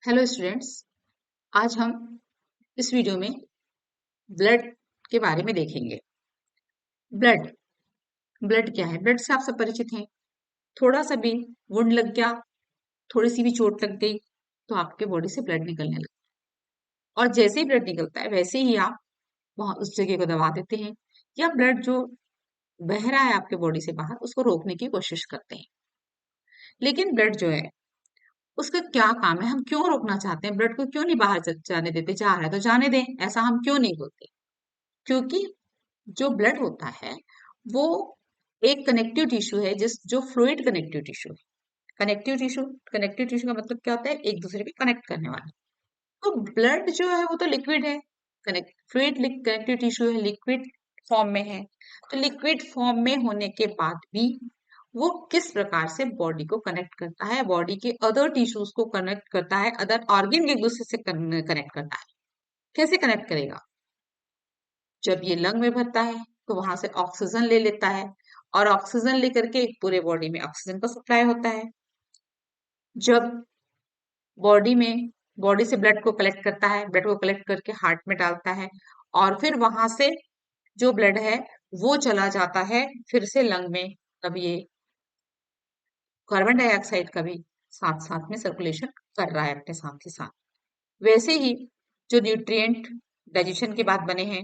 Hello students. आज हम इस वीडियो में ब्लड के बारे में देखेंगे। ब्लड ब्लड क्या है? ब्लड से आप सब परिचित हैं। थोड़ा सा भी वुंड लग गया, थोड़ी सी भी चोट लग गई तो आपके बॉडी से ब्लड निकलने लगता है। और जैसे ही ब्लड निकलता है वैसे ही आप वहां उस जगह को दबा देते हैं, या ब्लड जो बह रहा है आपके बॉडी से बाहर उसको रोकने की कोशिश करते हैं। लेकिन ब्लड जो है उसका क्या काम है? हम क्यों रोकना चाहते हैं? ब्लड को क्यों नहीं बाहर जाने देते? जा रहा है तो जाने दें, ऐसा हम क्यों नहीं बोलते? क्योंकि जो ब्लड होता है वो एक कनेक्टिव टिश्यू है, जिस जो फ्लूइड कनेक्टिव टिश्यू है। कनेक्टिव टिश्यू का मतलब क्या होता है? एक दूसरे पे कनेक्ट करने वाला। तो ब्लड जो है वो तो लिक्विड है, कनेक्ट फ्लूइड कनेक्टिव टिश्यू है, लिक्विड फॉर्म में है। तो लिक्विड फॉर्म में होने के बाद भी वो किस प्रकार से बॉडी को कनेक्ट करता है, बॉडी के अदर टिश्यूज को कनेक्ट करता है, अदर ऑर्गन एक दूसरे से कनेक्ट करता है। कैसे कनेक्ट करेगा? जब ये लंग में भरता है तो वहां से ऑक्सीजन ले लेता है, और ऑक्सीजन लेकर के पूरे बॉडी में ऑक्सीजन का सप्लाई होता है। जब बॉडी में बॉडी से ब्लड को कलेक्ट करता है, ब्लड को कलेक्ट करके हार्ट में डालता है, और फिर वहां से जो ब्लड है वो चला जाता है फिर से लंग में। तब ये कार्बन डाइऑक्साइड का भी साथ साथ में सर्कुलेशन कर रहा है अपने साथ ही साथ। वैसे ही जो न्यूट्रिएंट डाइजेशन के बाद बने हैं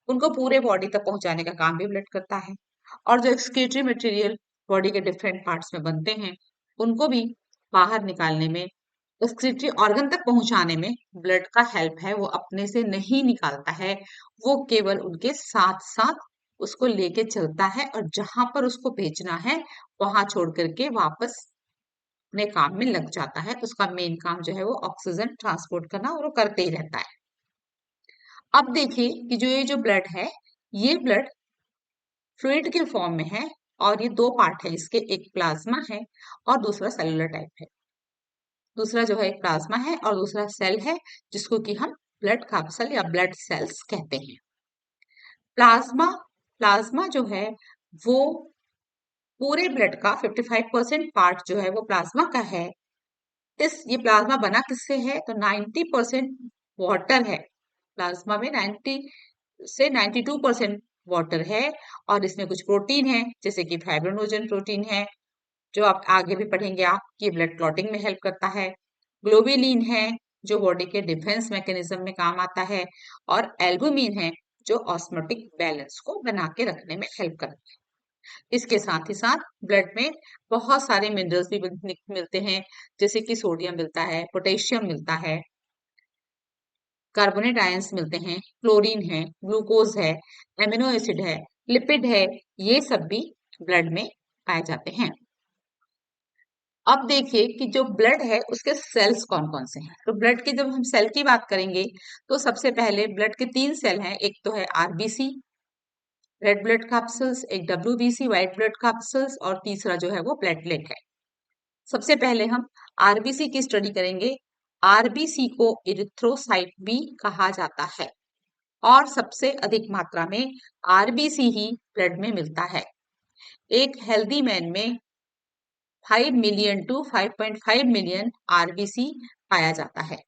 उनको पूरे बॉडी तक पहुंचाने का काम भी ब्लड करता है। और जो एक्सक्रीटरी मटेरियल बॉडी के डिफरेंट पार्ट्स में बनते हैं उनको भी बाहर निकालने में, एक्सक्रीटरी ऑर्गन तक पहुंचाने में ब्लड का हेल्प है। वो अपने से नहीं निकालता है, वो केवल उनके साथ साथ उसको लेके चलता है, और जहां पर उसको भेजना है वहां छोड़ करके वापस अपने काम में लग जाता है। उसका मेन काम जो है वो ऑक्सीजन ट्रांसपोर्ट करना, और वो करते ही रहता है। अब देखिए कि जो ब्लड है, ये ब्लड फ्लूइड के फॉर्म में है, और ये दो पार्ट है इसके, एक प्लाज्मा है और दूसरा सेलुलर टाइप है। दूसरा जो है एक प्लाज्मा है और दूसरा सेल है, जिसको कि हम ब्लड कैप्सूल या ब्लड सेल्स कहते हैं। प्लाज्मा प्लाज्मा जो है वो पूरे ब्लड का 55% पार्ट जो है वो प्लाज्मा का है। ये प्लाज्मा बना किससे है? तो 90% वाटर है। प्लाज्मा में 90 से 92% वाटर है, और इसमें कुछ प्रोटीन है जैसे कि फाइब्रिनोजन प्रोटीन है, जो आप आगे भी पढ़ेंगे आप, कि ब्लड क्लॉटिंग में हेल्प करता है। ग्लोबुलिन है जो बॉडी के डिफेंस मैकेनिज्म में काम आता है, और एल्बुमिन है जो ऑस्मोटिक बैलेंस को बना के रखने में हेल्प करता है। इसके साथ ही साथ ब्लड में बहुत सारे मिनरल्स भी मिलते हैं, जैसे कि सोडियम मिलता है, पोटेशियम मिलता है, कार्बोनेट आयंस मिलते हैं, क्लोरीन है, ग्लूकोज है, एमिनो एसिड है, लिपिड है। ये सब भी ब्लड में पाए जाते हैं। अब देखिए कि जो ब्लड है उसके सेल्स कौन कौन से हैं। तो ब्लड के जब हम सेल की बात करेंगे तो सबसे पहले ब्लड के 3 सेल हैं। एक तो है आरबीसी, रेड ब्लड कैप्सूल्स, एक डब्ल्यूबीसी, व्हाइट ब्लड कैप्सूल्स, और तीसरा जो है वो प्लेटलेट है। सबसे पहले हम आरबीसी की स्टडी करेंगे। आरबीसी को इरिथ्रोसाइट भी कहा जाता है, और सबसे अधिक मात्रा में आरबीसी ही ब्लड में मिलता है। एक हेल्दी मैन में 5 मिलियन टू 5.5 मिलियन आरबीसी पाया जाता है।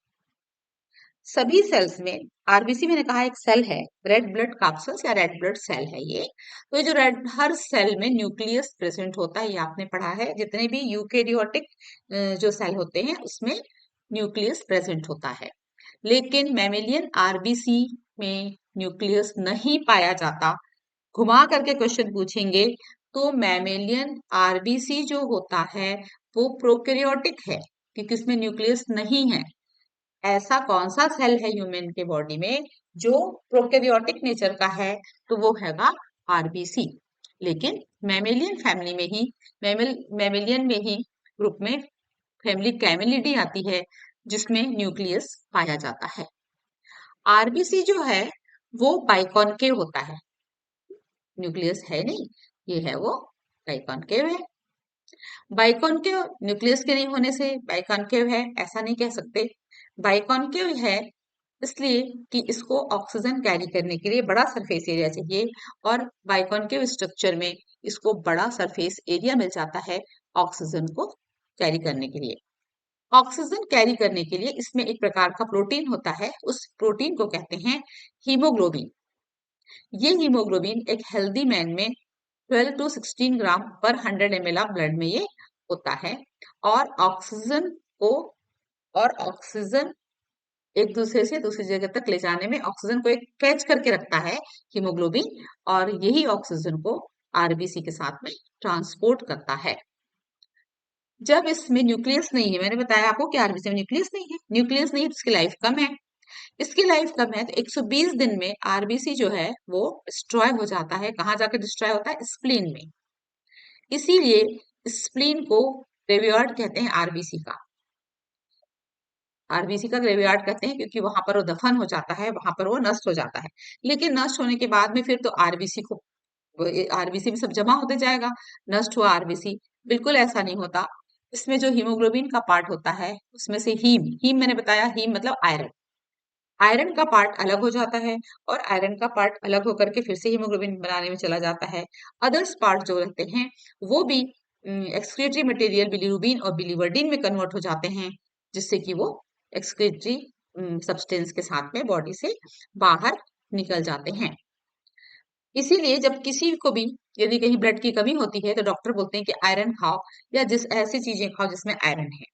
सभी सेल्स में आरबीसी, मैंने कहा एक सेल है, रेड ब्लड कैप्सूल्स या रेड ब्लड सेल है ये। तो ये जो रेड, हर सेल में न्यूक्लियस प्रेजेंट होता है, ये आपने पढ़ा है। जितने भी यूकेरियोटिक जो सेल होते हैं उसमें न्यूक्लियस प्रेजेंट होता है। लेकिन मैमेलियन आरबीसी में न्यूक्लियस नहीं पाया जाता। घुमा करके क्वेश्चन पूछेंगे तो मैमेलियन आरबीसी जो होता है वो प्रोकैरियोटिक है, क्योंकि इसमें न्यूक्लियस नहीं है। ऐसा कौन सा सेल है ह्यूमन के बॉडी में जो प्रोकैरियोटिक नेचर का है? तो वो हैगा आरबीसी। लेकिन मैमेलियन फैमिली में ही, मैमेलियन में ही ग्रुप में फैमिली कैमिलिडी आती है, जिसमें न्यूक्लियस पाया जाता है। आरबीसी जो है वो बाइकॉनकेव होता है, न्यूक्लियस है नहीं, ये है वो बाइकॉनकेव है। बाइकॉनकेव न्यूक्लियस के नहीं होने से बाइकॉनकेव है ऐसा नहीं कह सकते। बाइकॉनकेव है इसलिए कि इसको ऑक्सीजन कैरी करने के लिए बड़ा सरफेस एरिया चाहिए, और बाइकॉनकेव स्ट्रक्चर में इसको बड़ा सरफेस एरिया मिल जाता है ऑक्सीजन को कैरी करने के लिए। ऑक्सीजन कैरी करने के लिए इसमें एक प्रकार का प्रोटीन होता है, उस प्रोटीन को कहते हैं हीमोग्लोबिन। ये हीमोग्लोबिन एक हेल्दी मैन में 12 टू 16 ग्राम पर 100 ml ऑफ ब्लड में ये होता है। और ऑक्सीजन को और ऑक्सीजन एक दूसरे से दूसरी जगह तक ले जाने में ऑक्सीजन को एक कैच करके रखता है हीमोग्लोबिन, और यही ऑक्सीजन को आरबीसी के साथ में ट्रांसपोर्ट करता है। जब इसमें न्यूक्लियस नहीं है, मैंने बताया आपको कि आरबीसी में न्यूक्लियस नहीं है, न्यूक्लियस नहीं है तो इसकी लाइफ कम है। इसकी लाइफ कम है तो 120 दिन में आरबीसी जो है वो डिस्ट्रॉय हो जाता है। कहाँ जाकर डिस्ट्रॉय होता है? स्प्लीन में। इसीलिए स्प्लीन को ग्रेवयार्ड कहते हैं आरबीसी का। आरबीसी का ग्रेवयार्ड कहते हैं क्योंकि वहां पर वो दफन हो जाता है, वहां पर वो नष्ट हो जाता है। लेकिन नष्ट होने के बाद में फिर तो आरबीसी में सब जमा होते जाएगा। नष्ट हुआ आरबीसी, बिल्कुल ऐसा नहीं होता। इसमें जो हीमोग्लोबिन का पार्ट होता है उसमें से हीम हीम मैंने बताया, हीम मतलब आयरन, आयरन का पार्ट अलग हो जाता है, और आयरन का पार्ट अलग होकर के फिर से हीमोग्लोबिन बनाने में चला जाता है। अदर्स पार्ट जो रहते हैं वो भी एक्सक्रीटरी मटेरियल बिलीरुबिन और बिलीवर्डिन में कन्वर्ट हो जाते हैं, जिससे कि वो एक्सक्रीटरी सब्सटेंस के साथ में बॉडी से बाहर निकल जाते हैं। इसीलिए जब किसी को भी यदि कहीं ब्लड की कमी होती है तो डॉक्टर बोलते हैं कि आयरन खाओ, या जिस ऐसी चीजें खाओ जिसमें आयरन है।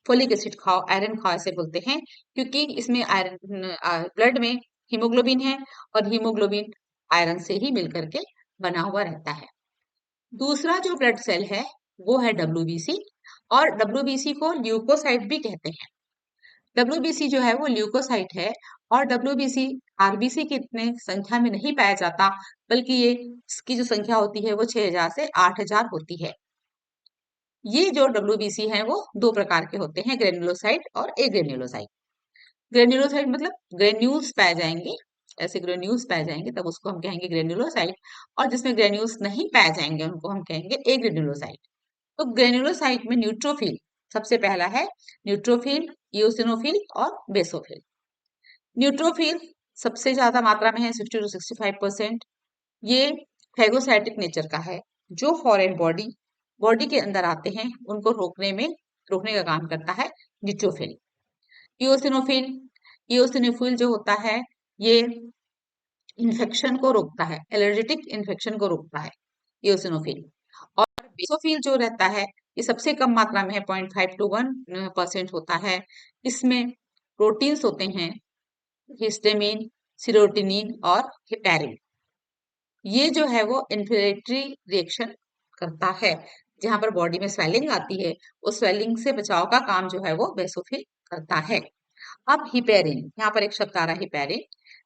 फोलिक एसिड खाओ, आयरन खाओ, ऐसे बोलते हैं क्योंकि इसमें आयरन, ब्लड में हीमोग्लोबिन है, और हीमोग्लोबिन आयरन से ही मिलकर के बना हुआ रहता है। दूसरा जो ब्लड सेल है वो है डब्ल्यूबीसी, और डब्ल्यूबीसी को ल्यूकोसाइट भी कहते हैं। डब्ल्यूबीसी जो है वो ल्यूकोसाइट है, और डब्ल्यूबीसी आरबीसी की इतने संख्या में नहीं पाया जाता, बल्कि ये इसकी जो संख्या होती है वो 6000 से 8000 होती है। ये जो डब्ल्यूबीसी है वो दो प्रकार के होते हैं, ग्रेन्युलोसाइट और एग्रेन्युलोसाइट। ग्रेन्युलोसाइट मतलब ग्रेन्यूल्स पाए जाएंगे, ऐसे ग्रेन्यूल्स पाए जाएंगे तब उसको हम कहेंगे ग्रेन्युलोसाइट, और जिसमें ग्रेन्यूल्स नहीं पाए जाएंगे उनको हम कहेंगे एग्रेन्युलोसाइट। तो ग्रेन्युलोसाइट में न्यूट्रोफिल सबसे पहला है, न्यूट्रोफिल, इओसिनोफिल और बेसोफिल। न्यूट्रोफिल सबसे ज्यादा मात्रा में है, 60 टू 65%। ये फैगोसाइटिक नेचर का है, जो फॉरेन बॉडी बॉडी के अंदर आते हैं उनको रोकने का काम करता है न्यूट्रोफिल। इओसिनोफिल इओसिनोफिल जो होता है ये इन्फेक्शन को रोकता है, एलर्जेटिक इन्फेक्शन को रोकता है इओसिनोफिल। और बेसोफिल जो रहता है ये सबसे कम मात्रा में है, 0.5 टू 1% होता है। इसमें प्रोटीन्स होते हैं, हिस्टामिन, सीरोटिनिन और हेपेरिन। ये जो है वो इन्फ्लेमेटरी रिएक्शन करता है, जहां पर बॉडी में स्वेलिंग आती है, उस स्वेलिंग से बचाव का काम जो है वो बेसोफिल करता है। अब हिपेरिन, यहाँ पर एक शब्द आ रहा है हिपेरिन।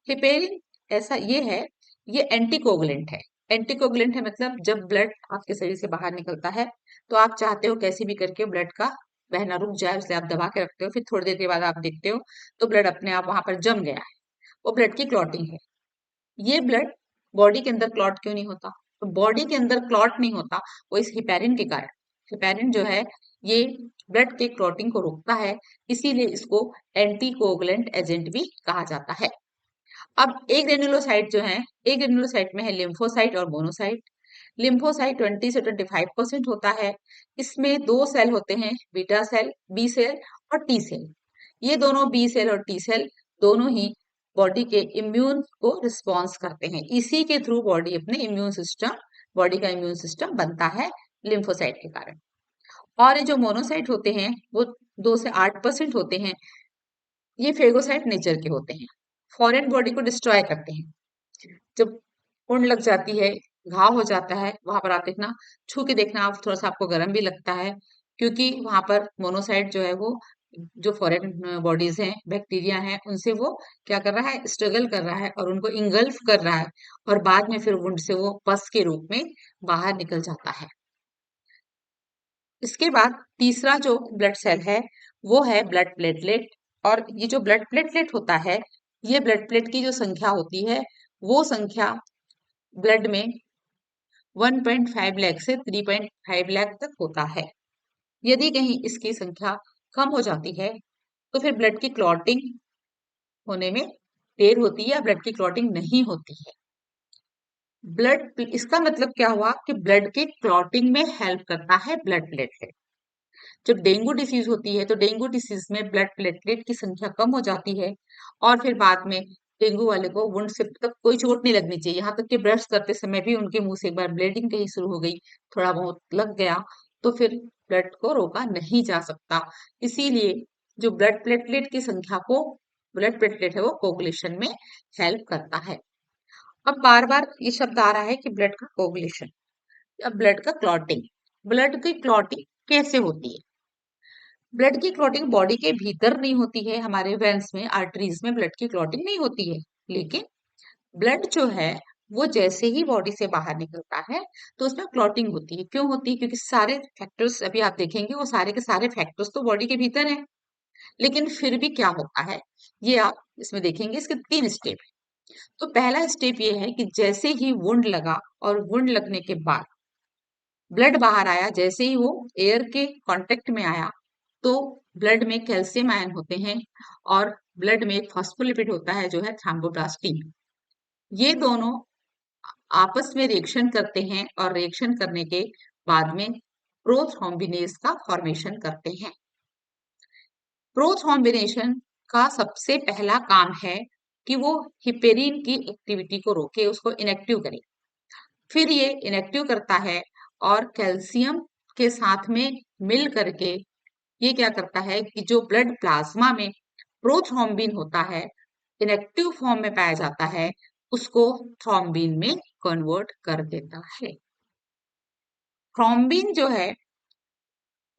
हिपेरिन ऐसा ये है, ये एंटीकोगुलेंट है। एंटीकोगुलेंट है मतलब जब ब्लड आपके शरीर से बाहर निकलता है तो आप चाहते हो कैसे भी करके ब्लड का बहना रुक जाए, इसलिए आप दबा के रखते हो, फिर थोड़ी देर के बाद आप देखते हो तो ब्लड अपने आप वहां पर जम गया है, वो ब्लड की क्लॉटिंग है। ये ब्लड बॉडी के अंदर क्लॉट क्यों नहीं होता? तो बॉडी के अंदर क्लॉट नहीं होता वो इस हिपेरिन के कारण। हिपेरिन जो है ये ब्लड के क्लॉटिंग को रोकता है, इसीलिए इसको एंटीकोगुलेंट एजेंट भी कहा जाता है। अब एक ग्रेन्युलोसाइट जो है, एक ग्रेन्युलोसाइट में है लिम्फोसाइट और मोनोसाइट। लिम्फोसाइट 20 से 25% होता है। इसमें दो सेल होते हैं, बीटा सेल, बी सेल और टी सेल। ये दोनों बी सेल और टी सेल दोनों ही बॉडी के इम्यून को रिस्पॉन्स करते हैं। इसी के थ्रू बॉडी का इम्यून सिस्टम बनता है लिम्फोसाइट के कारण। और ये जो मोनोसाइट होते हैं वो 2 से 8% होते हैं। ये फेगोसाइट नेचर के होते हैं, फॉरेन बॉडी को डिस्ट्रॉय करते हैं। जब पुण्य लग जाती है, घाव हो जाता है, वहां पर आप देखना, छू के देखना, आप थोड़ा सा आपको गर्म भी लगता है, क्योंकि वहां पर मोनोसाइट जो है वो जो फॉरेन बॉडीज हैं, बैक्टीरिया हैं, उनसे वो क्या कर रहा है, स्ट्रगल कर रहा है और उनको इंगल्फ कर रहा है, और बाद में फिर वुंड से वो पस के रूप में बाहर निकल जाता है। इसके बाद तीसरा जो ब्लड सेल है वो है ब्लड प्लेटलेट। और ये जो ब्लड प्लेटलेट होता है, ये ब्लड प्लेट की जो संख्या होती है वो संख्या ब्लड में 1.5 लाख से 3.5 लाख तक होता है। यदि कहीं इसकी संख्या कम हो जाती है तो फिर ब्लड की क्लॉटिंग होने में देर होती है या ब्लड की क्लॉटिंग नहीं होती है। इसका मतलब क्या हुआ कि ब्लड की क्लॉटिंग में हेल्प करता है ब्लड प्लेटलेट। जब डेंगू डिसीज होती है तो डेंगू डिसीज में ब्लड प्लेटलेट की संख्या कम हो जाती है और फिर बाद में डेंगू वाले को वुंड से तक कोई चोट नहीं लगनी चाहिए, यहाँ तक कि ब्रश करते समय भी उनके मुंह से एक बार ब्लीडिंग कहीं शुरू हो गई, थोड़ा बहुत लग गया, तो फिर ब्लड को रोका नहीं जा सकता। इसीलिए जो ब्लड प्लेटलेट है वो कोगुलेशन में हेल्प करता है। अब बार बार ये शब्द आ रहा है कि ब्लड का कोगुलेशन, अब ब्लड का क्लॉटिंग। ब्लड की क्लॉटिंग कैसे होती है? ब्लड की क्लॉटिंग बॉडी के भीतर नहीं होती है, हमारे वेन्स में आर्टरीज में ब्लड की क्लॉटिंग नहीं होती है, लेकिन ब्लड जो है वो जैसे ही बॉडी से बाहर निकलता है तो उसमें क्लॉटिंग होती है। क्यों होती है? क्योंकि सारे फैक्टर्स अभी आप देखेंगे वो सारे के सारे फैक्टर्स तो बॉडी के भीतर हैं, लेकिन फिर भी क्या होता है ये आप इसमें देखेंगे। इसके 3 स्टेप है। तो पहला स्टेप ये है कि जैसे ही वुंड लगा और वुंड लगने के बाद ब्लड बाहर आया, जैसे ही वो एयर के कांटेक्ट में आया तो ब्लड में कैल्शियम आयन होते हैं और ब्लड में एक फॉस्फोलिपिड होता है जो है थ्रोम्बोप्लास्टिन। ये दोनों आपस में रिएक्शन करते हैं और रिएक्शन करने के बाद में प्रोथ्रोम्बिनेज का फॉर्मेशन करते हैं। प्रोथ्रोम्बिनेशन का सबसे पहला काम है कि वो हिपेरिन की एक्टिविटी को रोके, उसको इनएक्टिव करे। फिर ये इनएक्टिव करता है और कैल्शियम के साथ में मिल करके ये क्या करता है कि जो ब्लड प्लाज्मा में प्रोथ्रोम्बिन होता है, इनएक्टिव फॉर्म में पाया जाता है, उसको थ्रोम्बिन में कन्वर्ट कर देता है। थ्रोम्बिन जो है,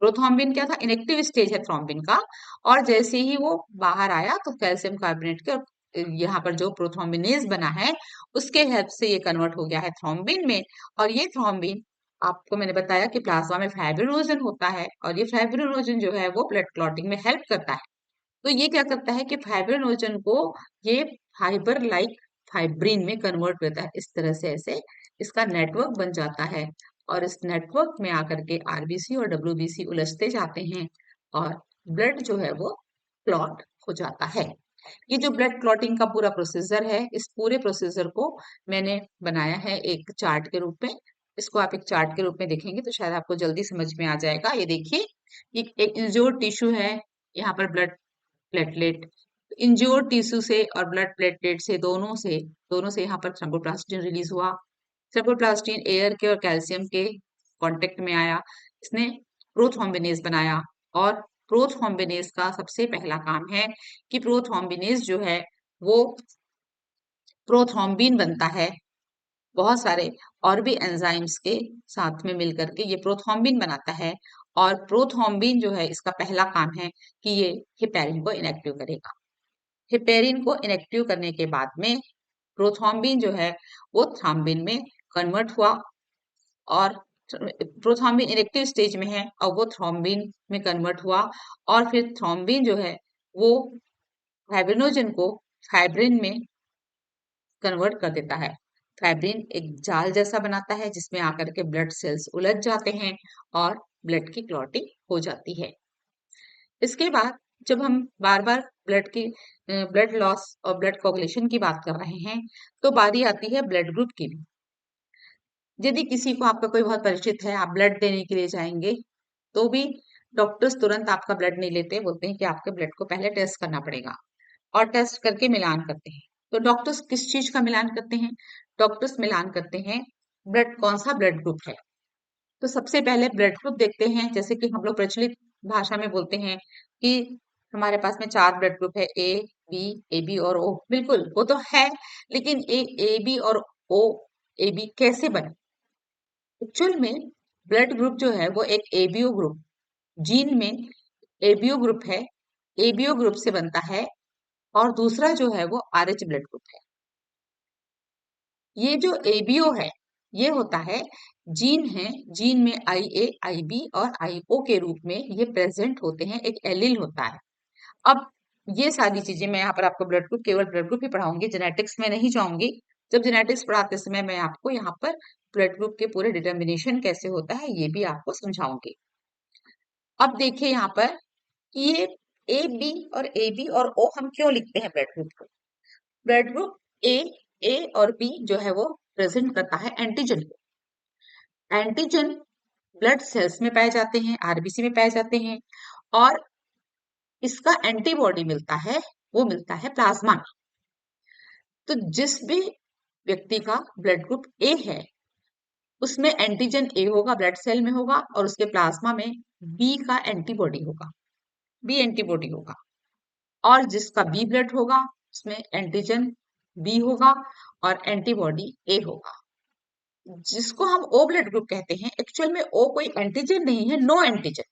प्रोथ्रोम्बिन क्या था? इनएक्टिव स्टेज है थ्रोम्बिन का, और जैसे ही वो बाहर आया तो कैल्शियम कार्बोनेट के और यहाँ पर जो प्रोथ्रोम्बिनेज बना है उसके हेल्प से ये कन्वर्ट हो गया है थ्रोम्बिन में। और ये थ्रोम्बिन, आपको मैंने बताया कि प्लाज्मा में फाइब्रिनोजन होता है और ये फाइब्रिनोजन जो है वो ब्लड क्लॉटिंग में हेल्प करता है। तो ये क्या करता है कि फाइब्रिनोजन को ये फाइबर लाइक फाइब्रिन में कन्वर्ट करता है। इस तरह से ऐसे इसका नेटवर्क बन जाता है और इस नेटवर्क में आकर के आरबीसी और डब्ल्यूबीसी उलझते जाते हैं और ब्लड जो है वो क्लॉट हो जाता है। ये जो ब्लड क्लॉटिंग का पूरा प्रोसीजर है, इस पूरे प्रोसीजर को मैंने बनाया है एक चार्ट के रूप में। इसको आप एक चार्ट के रूप में देखेंगे तो शायद आपको जल्दी समझ में आ जाएगा। ये देखिए, ये एक इंज्योर्ड टिश्यू है, यहाँ पर ब्लड प्लेटलेट, इंज्योर्ड टिश्यू से और ब्लड प्लेटलेट से दोनों से यहाँ पर थ्रोम्बोप्लास्टिन रिलीज हुआ। थ्रोम्बोप्लास्टिन एयर के और कैल्शियम के कांटेक्ट में आया, इसने प्रोथ्रोम्बिनेज बनाया। और प्रोथ्रोम्बिनेज का सबसे पहला काम है कि प्रोथ्रोम्बिनेज जो है वो प्रोथ्रोम्बिन बनता है बहुत सारे और भी एंजाइम्स के साथ में मिलकर के ये प्रोथ्रोम्बिन बनाता है। और प्रोथ्रोम्बिन जो है इसका पहला काम है कि ये हिपेरिन को इनएक्टिव करेगा। हिपेरिन को इनएक्टिव करने के बाद में प्रोथ्रोम्बिन जो है वो थ्रोम्बिन में कन्वर्ट हुआ और प्रोथ्रोम्बिन इनएक्टिव स्टेज में है और वो थ्रोम्बिन में कन्वर्ट हुआ और फिर थ्रोम्बिन जो है वो फाइब्रिनोजन को फाइब्रिन में कन्वर्ट कर देता है। फाइब्रिन एक जाल जैसा बनाता है जिसमें आकर के ब्लड सेल्स उलझ जाते हैं और ब्लड की क्लॉटिंग हो जाती है। इसके बाद जब हम बार बार ब्लड लॉस और ब्लड कोगुलेशन की बात कर रहे हैं तो बारी आती है ब्लड ग्रुप की भी। यदि किसी को आपका कोई बहुत परिचित है, आप ब्लड देने के लिए जाएंगे तो भी डॉक्टर्स तुरंत आपका ब्लड नहीं लेते, बोलते हैं कि आपके ब्लड को पहले टेस्ट करना पड़ेगा और टेस्ट करके मिलान करते हैं। तो डॉक्टर्स किस चीज का मिलान करते हैं? डॉक्टर्स मिलान करते हैं ब्लड, कौन सा ब्लड ग्रुप है। तो सबसे पहले ब्लड ग्रुप देखते हैं, जैसे कि हम लोग प्रचलित भाषा में बोलते हैं कि हमारे पास में 4 ब्लड ग्रुप है, ए बी और ओ। बिल्कुल वो तो है, लेकिन ए बी और ओ ए बी कैसे बने? एक्चुअल में ब्लड ग्रुप जो है वो एक एबीओ ग्रुप, जीन में एबीओ ग्रुप है, एबीओ ग्रुप से बनता है। और दूसरा जो है वो आरएच ब्लड ग्रुप है। ये जो एबीओ है ये होता है जीन है, जीन में आई ए आई बी और आई ओ के रूप में ये प्रेजेंट होते हैं, एक एलील होता है। अब ये सारी चीजें मैं यहाँ पर आपको ब्लड ग्रुप, केवल ब्लड ग्रुप ही पढ़ाऊंगी, जेनेटिक्स में नहीं जाऊंगी। जब जेनेटिक्स पढ़ाते समय मैं आपको यहाँ पर ब्लड ग्रुप के पूरे डिटर्मिनेशन कैसे होता है ये भी आपको समझाऊंगी। अब देखिए यहाँ पर ये ए बी और ए बी और ओ हम क्यों लिखते हैं ब्लड ग्रुप को? ब्लड ग्रुप ए और बी जो है वो प्रेजेंट करता है एंटीजन को। एंटीजन ब्लड सेल्स में पाए जाते हैं, आरबीसी में पाए जाते हैं, और इसका एंटीबॉडी मिलता है, वो मिलता है प्लाज्मा में। तो जिस भी व्यक्ति का ब्लड ग्रुप ए है, उसमें एंटीजन ए होगा, ब्लड सेल में होगा, और उसके प्लाज्मा में बी का एंटीबॉडी होगा, बी एंटीबॉडी होगा। और जिसका बी ब्लड होगा, उसमें एंटीजन बी होगा और एंटीबॉडी ए होगा। जिसको हम ओ ब्लड ग्रुप कहते हैं, एक्चुअल में ओ कोई एंटीजन नहीं है, नो एंटीजन,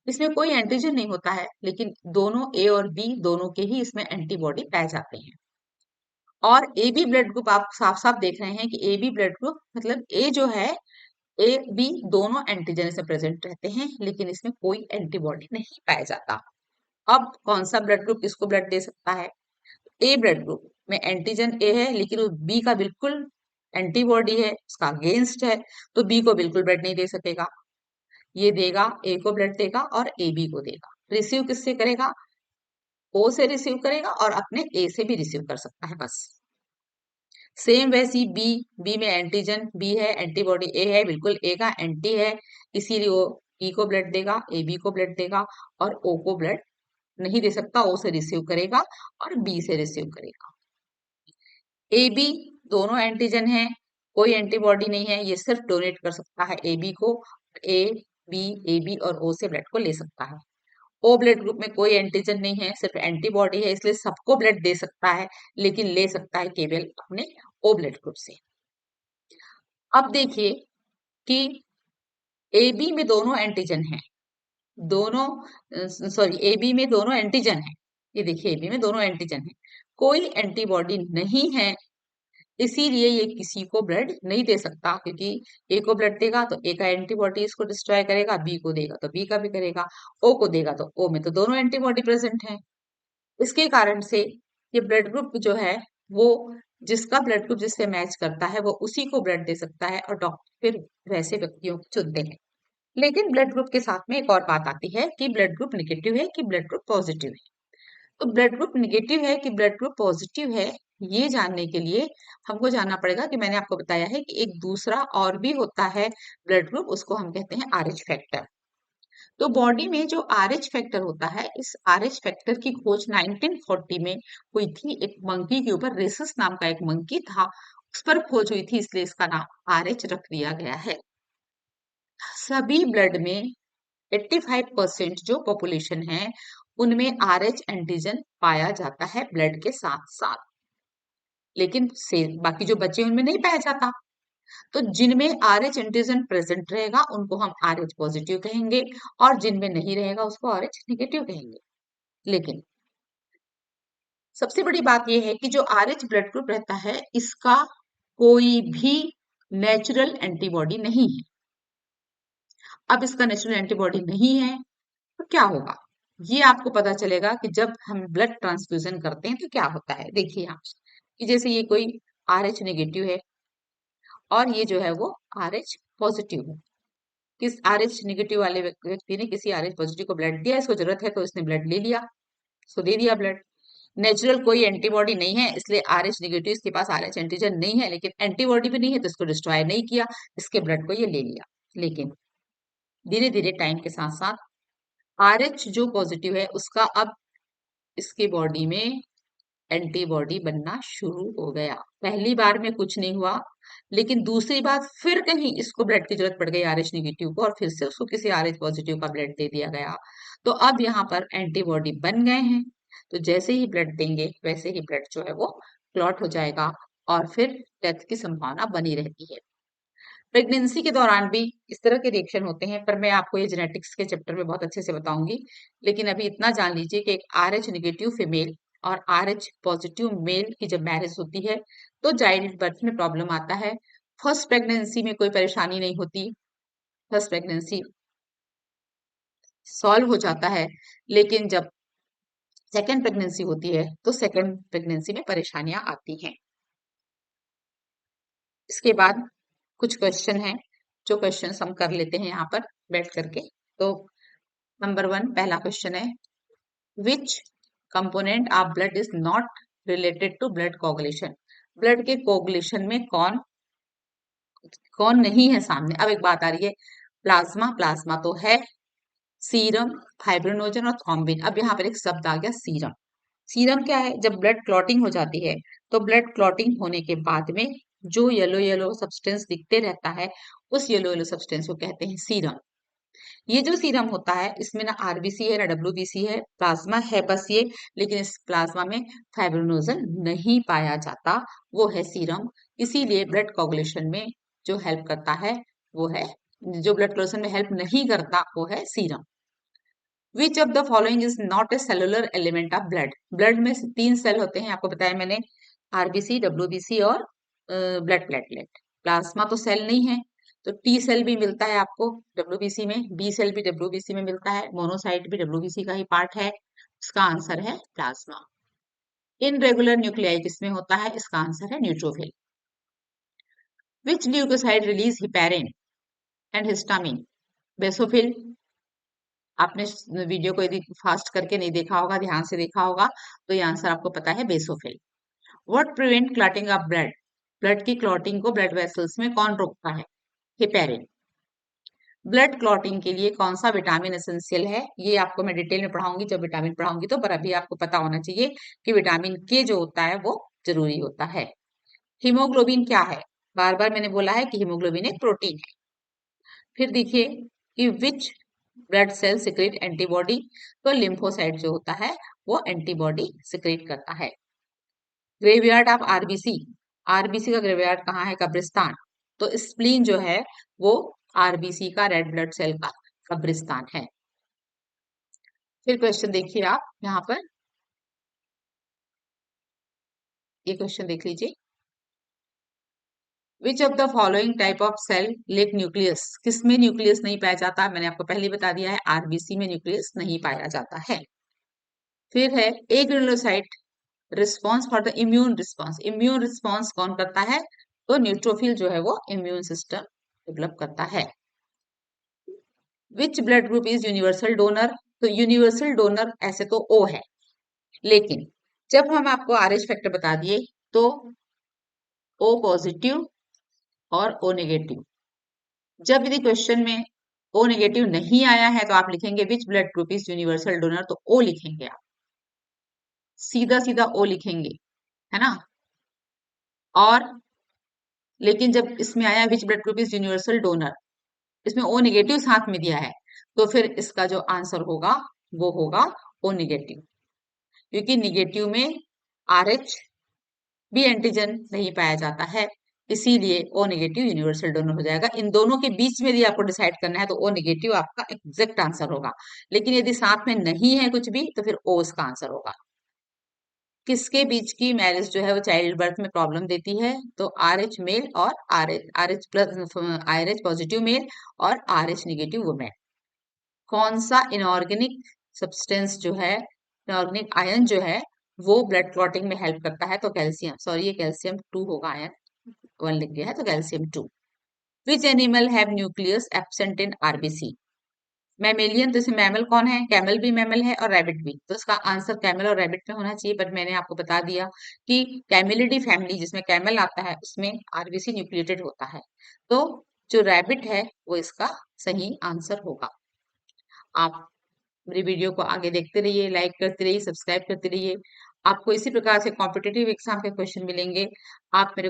इसमें कोई एंटीजन नहीं होता है, लेकिन दोनों ए और बी दोनों के ही इसमें एंटीबॉडी पाए जाते हैं। और ए बी ब्लड ग्रुप आप साफ साफ देख रहे हैं कि ए बी ब्लड ग्रुप मतलब ए जो है, ए बी दोनों एंटीजन इसमें प्रेजेंट रहते हैं, लेकिन इसमें कोई एंटीबॉडी नहीं पाया जाता। अब कौन सा ब्लड ग्रुप इसको ब्लड दे सकता है? ए ब्लड ग्रुप में एंटीजन ए है, लेकिन वो बी का बिल्कुल एंटीबॉडी है, उसका अगेंस्ट है, तो बी को बिल्कुल ब्लड नहीं दे सकेगा। ये देगा, ए को ब्लड देगा और ए बी को देगा। रिसीव किससे करेगा? ओ से रिसीव करेगा और अपने ए से भी रिसीव कर सकता है, बस। सेम वैसी बी, बी में एंटीजन बी है, एंटीबॉडी ए है, बिल्कुल ए का एंटी है, इसीलिए वो ई को ब्लड देगा, ए बी को ब्लड देगा, और ओ को ब्लड नहीं दे सकता, ओ से रिसीव करेगा और बी से रिसीव करेगा। ए बी दोनों एंटीजन है, कोई एंटीबॉडी नहीं है, ये सिर्फ डोनेट कर सकता है ए बी को, ए बी और ओ से ब्लड को ले सकता है। ओ ब्लड ग्रुप में कोई एंटीजन नहीं है, सिर्फ एंटीबॉडी है, इसलिए सबको ब्लड दे सकता है, लेकिन ले सकता है केवल अपने ओ ब्लड ग्रुप से। अब देखिए कि ए बी में दोनों एंटीजन है, दोनों सॉरी ए बी में दोनों एंटीजन है, ये देखिए ए बी में दोनों एंटीजन है, कोई एंटीबॉडी नहीं है, इसीलिए ये किसी को ब्लड नहीं दे सकता, क्योंकि ए को ब्लड देगा तो ए का एंटीबॉडी इसको डिस्ट्रॉय करेगा, बी को देगा तो बी का भी करेगा, ओ को देगा तो ओ में तो दोनों एंटीबॉडी प्रेजेंट है। इसके कारण से ये ब्लड ग्रुप जो है, वो जिसका ब्लड ग्रुप जिससे मैच करता है वो उसी को ब्लड दे सकता है, और डॉक्टर फिर वैसे व्यक्तियों को चुनते हैं। लेकिन ब्लड ग्रुप के साथ में एक और बात आती है कि ब्लड ग्रुप निगेटिव है कि ब्लड ग्रुप पॉजिटिव है। तो ब्लड ग्रुप निगेटिव है कि ब्लड ग्रुप पॉजिटिव है, ये जानने के लिए हमको जानना पड़ेगा कि मैंने आपको बताया है कि एक दूसरा और भी होता है ब्लड ग्रुप, उसको हम कहते हैं आरएच फैक्टर। तो बॉडी में जो आरएच फैक्टर होता है, इस आरएच फैक्टर की खोज 1940 में हुई थी, एक मंकी के ऊपर, रेसस नाम का एक मंकी था, उस पर खोज हुई थी, इसलिए इसका नाम आरएच रख दिया गया है। सभी ब्लड में 85% जो पॉपुलेशन है, उनमें आरएच एंटीजन पाया जाता है ब्लड के साथ साथ, लेकिन से बाकी जो बचे उनमें नहीं पाया जाता। तो जिनमें आरएच एंटीजन प्रेजेंट रहेगा उनको हम आरएच पॉजिटिव कहेंगे, और जिनमें नहीं रहेगा उसको आरएच नेगेटिव कहेंगे। लेकिन सबसे बड़ी बात यह है कि जो आरएच ब्लड ग्रुप रहता है, इसका कोई भी नेचुरल एंटीबॉडी नहीं है। अब इसका नेचुरल एंटीबॉडी नहीं है तो क्या होगा, ये आपको पता चलेगा कि जब हम ब्लड ट्रांसफ्यूजन करते हैं तो क्या होता है। देखिए यहाँ कि जैसे ये कोई आरएच नेगेटिव है और ये जो है वो आरएच पॉजिटिव है। किस आरएच नेगेटिव वाले व्यक्ति ने किसी आरएच पॉजिटिव को ब्लड दिया, इसको जरूरत है तो इसने ब्लड ले लिया, इसको दे दिया ब्लड। नेचुरल कोई एंटीबॉडी नहीं है, इसलिए आरएच नेगेटिव, इसके पास आरएच एंटीजन नहीं है, लेकिन एंटीबॉडी भी नहीं है तो इसको डिस्ट्रॉय नहीं किया, इसके ब्लड को ये ले लिया। लेकिन धीरे धीरे टाइम के साथ साथ आरएच जो पॉजिटिव है उसका अब इसके बॉडी में एंटीबॉडी बनना शुरू हो गया। पहली बार में कुछ नहीं हुआ, लेकिन दूसरी बार फिर कहीं इसको ब्लड की जरूरत पड़ गई आरएच नेगेटिव को, और फिर से उसको किसी आरएच पॉजिटिव का ब्लड दे दिया गया। तो अब यहाँ पर एंटीबॉडी बन गए हैं, तो जैसे ही ब्लड देंगे वैसे ही ब्लड जो है वो क्लॉट हो जाएगा, और फिर डेथ की संभावना बनी रहती है। प्रेगनेंसी के दौरान भी इस तरह के रिएक्शन होते हैं, पर मैं आपको ये जेनेटिक्स के चैप्टर में बहुत अच्छे से बताऊंगी। लेकिन अभी इतना जान लीजिए कि एक आरएच नेगेटिव फीमेल और आरएच पॉजिटिव मेल की जब मैरिज होती है तो चाइल्ड बर्थ में प्रॉब्लम आता है। फर्स्ट प्रेगनेंसी में कोई परेशानी नहीं होती, फर्स्ट प्रेगनेंसी सॉल्व हो जाता है, लेकिन जब सेकेंड प्रेगनेंसी होती है तो सेकेंड प्रेगनेंसी में परेशानियां आती हैं। इसके बाद कुछ क्वेश्चन हैं, जो क्वेश्चन हम कर लेते हैं यहाँ पर बैठ करके। तो नंबर 1 पहला क्वेश्चन है, which component of blood is not related to blood coagulation. Blood के कोगुलेशन में कौन कौन नहीं है सामने। अब एक बात आ रही है, प्लाज्मा, प्लाज्मा तो है, सीरम, फाइब्रिनोजन और थ्रोम्बिन। अब यहाँ पर एक शब्द आ गया सीरम। सीरम क्या है? जब ब्लड क्लॉटिंग हो जाती है तो ब्लड क्लॉटिंग होने के बाद में जो येलो येलो सब्सटेंस दिखते रहता है, उस येलो येलो सब्सटेंस को कहते हैं सीरम। ये जो सीरम होता है इसमें ना आरबीसी है ना डब्ल्यूबीसी है, प्लाज्मा है बस ये, लेकिन इस प्लाज्मा में फाइब्रिनोजन नहीं पाया जाता, वो है सीरम। इसीलिए ब्लड कोगुलेशन में जो हेल्प करता है वो है, जो ब्लड कोगुलेशन में हेल्प नहीं करता वो है serum. Which of the following is not a cellular element of blood? Blood में 3 सेल होते हैं, आपको बताया मैंने, आरबीसी, डब्ल्यूबीसी और ब्लड प्लेटलेट। प्लाज्मा तो सेल नहीं है, तो टी सेल भी मिलता है आपको डब्ल्यूबीसी में, बी सेल भी डब्ल्यूबीसी में मिलता है, मोनोसाइट भी डब्ल्यूबीसी का ही पार्ट है। इसका आंसर है प्लाज्मा। इनरेगुलर न्यूक्लियाई किसमें होता है? इसका आंसर है neutrophil. Which leukocyte release heparin and histamine? Basophil. आपने वीडियो को यदि फास्ट करके नहीं देखा होगा, ध्यान से देखा होगा, तो ये आंसर आपको पता है basophil. What prevent clotting of blood? Blood की क्लॉटिंग को ब्लड वेसल्स में कौन रोकता है? हेपेरिन। ब्लड क्लॉटिंग के लिए कौन सा विटामिन एसेंशियल है? ये आपको मैं डिटेल में पढ़ाऊंगी जब विटामिन पढ़ाऊंगी, तो पर अभी आपको पता होना चाहिए कि विटामिन के जो होता है वो जरूरी होता है। हीमोग्लोबिन क्या है? बार बार मैंने बोला है कि हीमोग्लोबिन एक प्रोटीन है। फिर देखिए कि which blood cell secrete antibody? तो लिम्फोसाइट जो होता है वो एंटीबॉडी सिक्रेट करता है। Graveyard of RBC? आरबीसी का ग्रेवयार्ड कहाँ है? कब्रिस्तान। तो स्प्लीन जो है वो आरबीसी का, रेड ब्लड सेल का कब्रिस्तान है। फिर क्वेश्चन देखिए आप यहाँ पर, ये क्वेश्चन देख लीजिए। Which of the following type of cell lack nucleus? किसमें न्यूक्लियस नहीं पाया जाता? मैंने आपको पहले बता दिया है, आरबीसी में न्यूक्लियस नहीं पाया जाता है। फिर है a granulocyte response for the immune response. Immune response कौन करता है? तो न्यूट्रोफिल जो है वो इम्यून सिस्टम डेवलप करता है। Which blood group is universal donor? तो यूनिवर्सल डोनर ऐसे तो ओ है, लेकिन जब हम आपको आरएच फैक्टर बता दिए तो ओ पॉजिटिव और ओ नेगेटिव। जब यदि क्वेश्चन में ओ नेगेटिव नहीं आया है तो आप लिखेंगे which blood group is universal donor, तो ओ लिखेंगे आप, सीधा सीधा ओ लिखेंगे, है ना। और लेकिन जब इसमें आया which blood group is universal donor, इसमें ओ नेगेटिव साथ में दिया है, तो फिर इसका जो आंसर होगा वो होगा ओ नेगेटिव, क्योंकि निगेटिव में आरएच भी एंटीजन नहीं पाया जाता है, इसीलिए ओ नेगेटिव यूनिवर्सल डोनर हो जाएगा। इन दोनों के बीच में यदि आपको डिसाइड करना है तो ओ नेगेटिव आपका एग्जैक्ट आंसर होगा, लेकिन यदि साथ में नहीं है कुछ भी तो फिर ओ इसका आंसर होगा। किसके बीच की मैरिज जो है वो चाइल्ड बर्थ में प्रॉब्लम देती है? तो आर एच मेल और R H plus, R H positive male और आर एच निगेटिव वुमेन। कौन सा इनऑर्गेनिक सब्सटेंस जो है, इनऑर्गेनिक आयन जो है वो ब्लड क्लॉटिंग में हेल्प करता है? तो कैल्शियम, सॉरी ये कैल्शियम 2 होगा, आयन 1 लिख दिया है तो calcium 2। Which animal have nucleus absent in RBC? Mammalian, तो इसमें मैमल कौन है? कैमल भी मैमल है और रैबिट भी, तो इसका आंसर कैमल और रैबिट में होना चाहिए, बट मैंने आपको बता दिया कि कैमिलिडी फैमिली जिसमें कैमल आता है उसमें आरबीसी न्यूक्लिएटेड होता है, तो जो रैबिट है वो इसका सही आंसर होगा। आप मेरी वीडियो को आगे देखते रहिए, लाइक करते रहिए, सब्सक्राइब करते रहिए। आपको इसी प्रकार से कॉम्पिटेटिव एग्जाम के क्वेश्चन मिलेंगे। आप मेरे